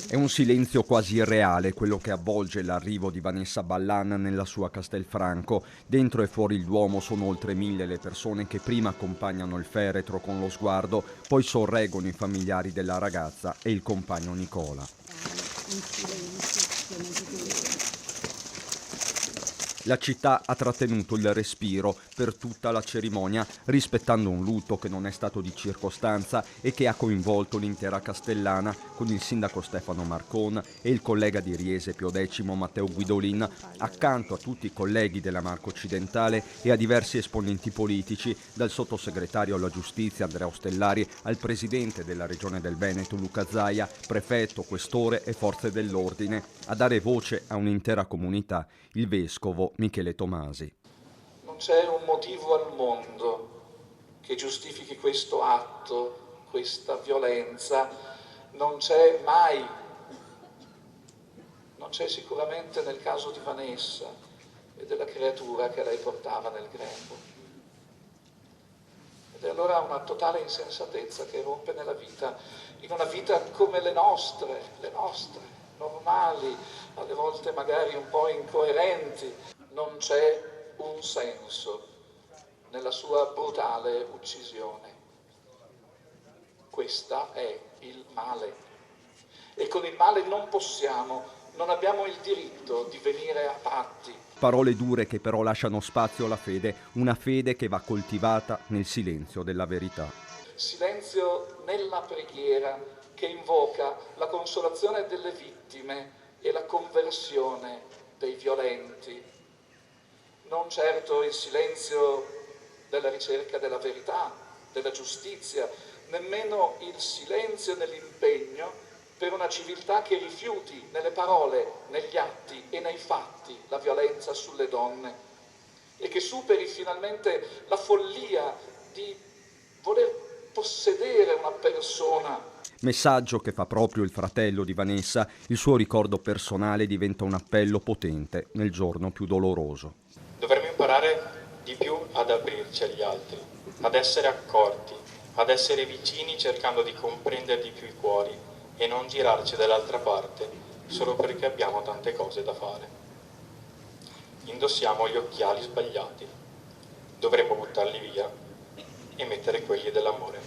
È un silenzio quasi irreale quello che avvolge l'arrivo di Vanessa Ballan nella sua Castelfranco. Dentro e fuori il Duomo sono oltre 1000 le persone che prima accompagnano il feretro con lo sguardo, poi sorreggono i familiari della ragazza e il compagno Nicola. La città ha trattenuto il respiro per tutta la cerimonia, rispettando un lutto che non è stato di circostanza e che ha coinvolto l'intera Castellana, con il sindaco Stefano Marcon e il collega di Riese Pio X Matteo Guidolin, accanto a tutti i colleghi della Marca Occidentale e a diversi esponenti politici, dal sottosegretario alla giustizia Andrea Ostellari al presidente della regione del Veneto Luca Zaia, prefetto, questore e forze dell'ordine, a dare voce a un'intera comunità, il vescovo Michele Tomasi. Non c'è un motivo al mondo che giustifichi questo atto, questa violenza, non c'è mai, non c'è sicuramente nel caso di Vanessa e della creatura che lei portava nel grembo. Ed è allora una totale insensatezza che rompe nella vita, in una vita come le nostre, normali, alle volte magari un po' incoerenti. Non c'è un senso nella sua brutale uccisione. Questa è il male. E con il male non abbiamo il diritto di venire a patti. Parole dure che però lasciano spazio alla fede, una fede che va coltivata nel silenzio della verità. Silenzio nella preghiera che invoca la consolazione delle vittime e la conversione dei violenti. Non certo il silenzio della ricerca della verità, della giustizia, nemmeno il silenzio nell'impegno per una civiltà che rifiuti nelle parole, negli atti e nei fatti la violenza sulle donne e che superi finalmente la follia di voler possedere una persona. Messaggio che fa proprio il fratello di Vanessa, il suo ricordo personale diventa un appello potente nel giorno più doloroso. Dovremmo imparare di più ad aprirci agli altri, ad essere accorti, ad essere vicini cercando di comprendere di più i cuori e non girarci dall'altra parte solo perché abbiamo tante cose da fare. Indossiamo gli occhiali sbagliati, dovremmo buttarli via e mettere quelli dell'amore.